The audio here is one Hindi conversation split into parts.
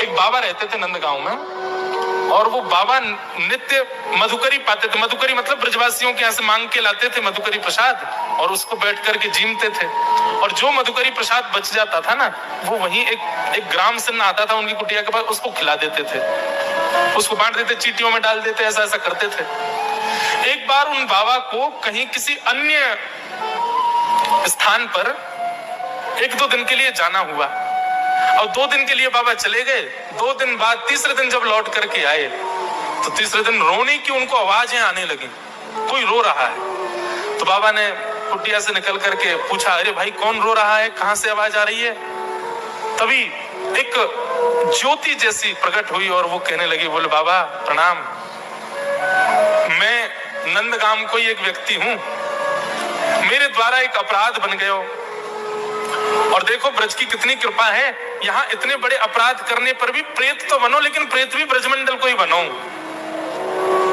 एक बाबा रहते थे नंदगांव में, और वो बाबा नित्य मधुकरी पाते थे। मधुकरी मतलब ब्रजवासियों के यहाँ से मांग के लाते थे मधुकरी प्रसाद, और उसको बैठ करके जीमते थे। और जो मधुकरी प्रसाद बच जाता था ना, वो वहीं एक ग्राम से आता था उनकी कुटिया के पास, उसको खिला देते थे, उसको बांट देते, चीटियों में डाल देते, ऐसा ऐसा करते थे। एक बार उन बाबा को कहीं किसी अन्य स्थान पर 1-2 दिन के लिए जाना हुआ, और 2 दिन के लिए बाबा चले गए। 2 दिन बाद तीसरे दिन जब लौट करके आए, तो तीसरे दिन रोने की उनको आवाजें आने लगी, कोई रो रहा है। तो बाबा ने कुटिया से निकल करके पूछा, अरे भाई कौन रो रहा है, कहां से आवाज आ रही है? तभी एक ज्योति जैसी प्रकट हुई और वो कहने लगी, बोले बाबा प्रणाम, मैं नंदगाम कोई एक व्यक्ति हूं, मेरे द्वारा एक अपराध बन गयो, और देखो ब्रज की कितनी कृपा है, यहाँ इतने बड़े अपराध करने पर भी प्रेत तो बनो, लेकिन प्रेत भी ब्रजमंडल को ही बनो,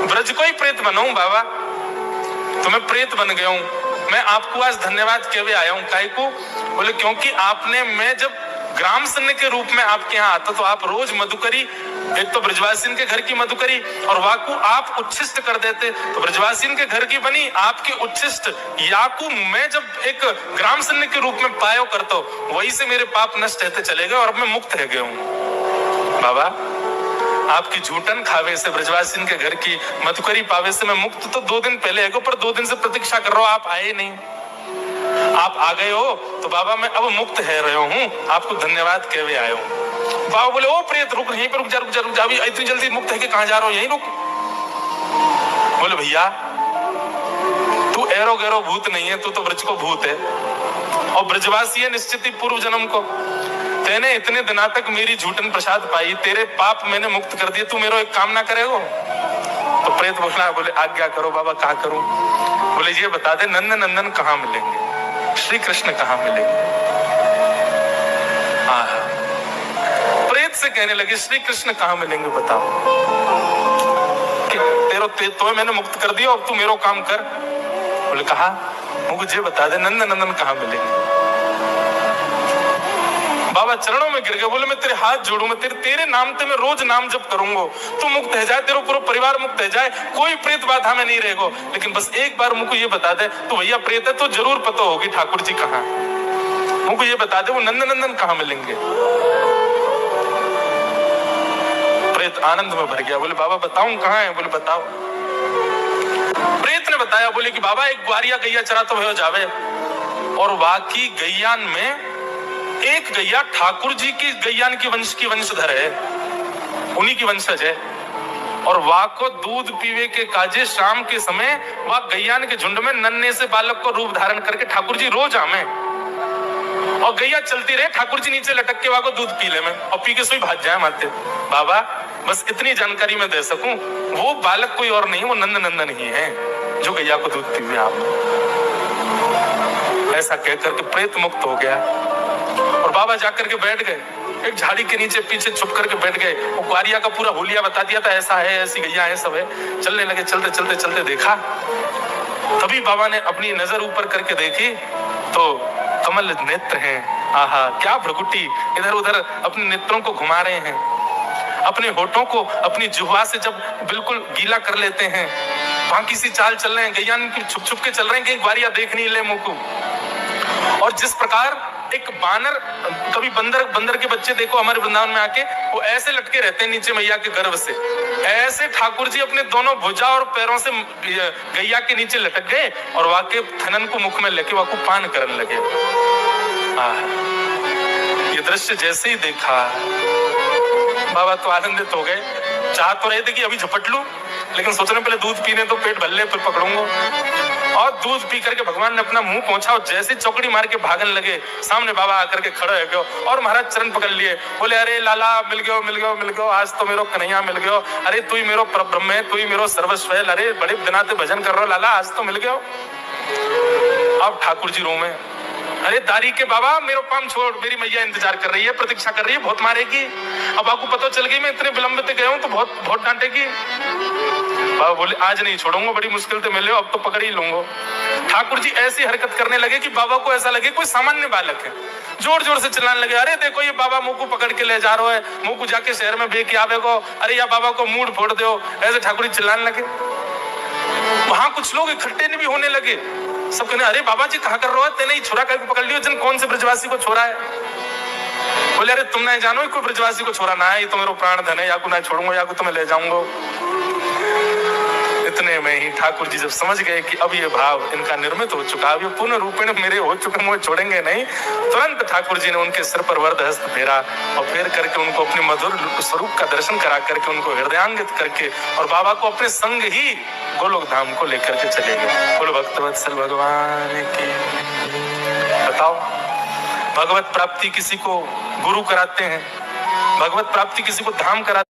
ब्रज को ही प्रेत बनो बाबा। तो मैं प्रेत बन गया हूं, मैं आपको आज धन्यवाद कहवे आया हूं। काहे को? बोले क्योंकि आपने, मैं जब ग्राम सन्य के रूप में आपके यहाँ आता तो आप रोज मधुकरी, एक तो ब्रजवासिन के घर की मधुकरी और वाकु आप उच्छिष्ट कर देते, तो ब्रजवासिन के घर की बनी आपके उच्छिष्ट याकू मैं जब एक ग्राम सन्य के रूप में पायो करता हूं, वही से मेरे पाप नष्ट रहते चले गए और अब मैं मुक्त रह गया हूं। बाबा आपकी झूठन खावे से, ब्रजवासिन के घर की मधुकरी पावे से मैं मुक्त तो 2 दिन पहले है, पर 2 दिन से प्रतीक्षा कर रहा हूं, आप आए नहीं। आप आ गए हो तो बाबा मैं अब मुक्त है रहा हूं, आपको धन्यवाद कहवे आया हूं। बाबा बोले, ओ प्रेत रुक, यहीं पे रुक जा, रुक जा, रुक जा, अभी इतनी जल्दी मुक्त है कि कहां जा रहा हो, यहीं रुक। बोले भैया तू एरो गैरो भूत नहीं है, तू तो ब्रज को भूत है, और ब्रजवासी है निश्चित ही पूर्व जन्म को। तेने इतने दिना तक मेरी झूठन प्रसाद पाई, तेरे पाप मैंने मुक्त कर दिए, तू मेरा एक काम ना करेगो? तो प्रेत बोला, बोले आज्ञा करो बाबा, क्या करूं? बोले ये बता दे, नंदन नंदन कहाँ मिलेंगे, श्री कृष्ण कहाँ मिलेंगे? प्रेत से कहने लगे, श्री कृष्ण कहाँ मिलेंगे बताओ, कि तो मैंने मुक्त कर दिया, अब तू मेरो काम कर। बोले कहा, मुझे बता दे नंदन नंदन कहाँ मिलेंगे? बाबा चरणों में गिर गए, बोले मैं तेरे हाथ जोड़ू, मैं तेरे नाम ते मैं रोज नाम जप करूंगा, तू मुक्त है जाए, तेरा पूरा परिवार मुक्त है जाए, कोई प्रेत बाधा में नहीं रहेगो, लेकिन बस एक बार मुझको ये बता दे, तो भैया प्रेत है तो जरूर पता होगी ठाकुर जी कहाँ, मुझको ये बता दे वो नंदन नंदन कहाँ मिलेंगे? प्रेत आनंद में भर गया, बोले बाबा बताऊं कहाँ है? बोले बताओ। प्रेत ने बताया, बोले कि बाबा एक ग्वारिया गैया चरा तो भयो जावे, और वाकी गैयान में एक गैया ठाकुर जी की गैयान की वंशधर है, उन्हीं की वंशज है, और वाह को दूध पीवे के काजे शाम के समय वह गैयान के झुंड में नन्हे से बालक को रूप धारण करके ठाकुर जी रोज आमे, और गैया चलती रहे, ठाकुर जी नीचे लटक के वहां को दूध पी ले में, और पी के सोई भाग जाए माते। बाबा बस इतनी जानकारी मैं दे सकूं, वो बालक कोई और नहीं, वो नंद नंदन ही है जो गैया को दूध पीवे आप। ऐसा कहकर के प्रेत मुक्त हो गया, और बाबा जाकर के बैठ गए एक झाड़ी के नीचे, पीछे छुप करके बैठ गए। वो ग्वारिया का पूरा हुलिया बता दिया था, ऐसा है, ऐसी गैया है, सब है। चलने लगे, चलते चलते चलते देखा, तभी बाबा ने अपनी नजर ऊपर करके देखी तो कमल नेत्र हैं। आहा क्या भ्रकुटी, इधर उधर अपने नेत्रों को घुमा रहे हैं, अपने होठों को अपनी जुह्वा से जब बिल्कुल गीला कर लेते हैं, बाकी सी चाल चल रहे हैं, गैया छुप छुप के चल रहे हैं कि ग्वारिया देख नहीं ले मुंह को। और जिस प्रकार एक बानर, कभी बंदर के बच्चे देखो हमारे वृंदावन में आके, वो ऐसे लटके रहते हैं नीचे मैया के गर्भ से, ऐसे ठाकुर जी अपने दोनों भुजा और पैरों से गैया के नीचे लटक गए, और वाके थनन को मुख में लेके वाको पान करने लगे। ये दृश्य जैसे ही देखा बाबा तो आनंदित हो गए, चाह तो रहे थे कि अभी झपट लूं, लेकिन सोच रहे पहले दूध पीने तो पेट भर ले फिर पकड़ूंगा। और दूध पी करके भगवान ने अपना मुंह पहुंचा, और जैसे चौकड़ी मार के भागने लगे, सामने बाबा आकर के खड़े हो गए और महाराज चरण पकड़ लिए, बोले अरे लाला मिल गयो मिल गयो मिल गयो, आज तो मेरो कन्हैया मिल गयो, अरे तू ही मेरो परब्रह्म है, तू ही मेरो सर्वस्व है, अरे बड़े दिनाते भजन कर रहा हो लाला, आज तो मिल गयो। अब ठाकुर जी रो में अरे दारी के बाबा मेरा पाम छोड़, मेरी मैया इंतजार कर रही है, प्रतीक्षा कर रही है, बहुत मारेगी। अब आपको पता चल गई मैं इतने विलंब से गया हूं तो बहुत डांटेगी। बाबा बोले आज नहीं छोड़ूंगा, बड़ी मुश्किल से मिले, अब तो पकड़ ही लूंगा। ठाकुर जी ऐसी हरकत करने लगे कि बाबा को ऐसा लगे कोई सामान्य बालक है। जोर जोर से चिल्लाने लगे, अरे देखो ये बाबा मुंह को पकड़ के ले जा रहा है, मुंह को जाके शहर में बेच आवे को, अरे या बाबा को मूड फोड़ दो। ऐसे ठाकुर जी चिल्लाने लगे। वहां कुछ लोग इकट्ठे भी होने लगे, सब कहने अरे बाबा जी कहा कर रहे हो, तेने छुरा करके पकड़ लियो, जन कौन से ब्रजवासी को छोड़ा है। बोले अरे तुम नहीं जानो कोई ब्रजवासी को छोड़ा ना है, ये तो मेरा प्राण धन है, या को ना छोड़ूंगा या को तुम्हें ले जाऊंगा। इतने में ही ठाकुर जी जब समझ गए कि अब ये भाव इनका निर्मित हो चुका, अब ये पूर्ण रूपेण मेरे हो चुके, मुझे छोड़ेंगे नहीं, तुरंत ठाकुर जी ने उनके सिर पर वरद हस्त फेरा और फेर करके उनको अपने मधुर स्वरूप का दर्शन करा करके उनको हृदयांगित करके और बाबा को अपने संग ही गोलोक धाम को लेकर के चले गए। बोलो भक्तवत्सल भगवान की। बताओ भगवत प्राप्ति किसी को गुरु कराते हैं, भगवत प्राप्ति किसी को धाम कराते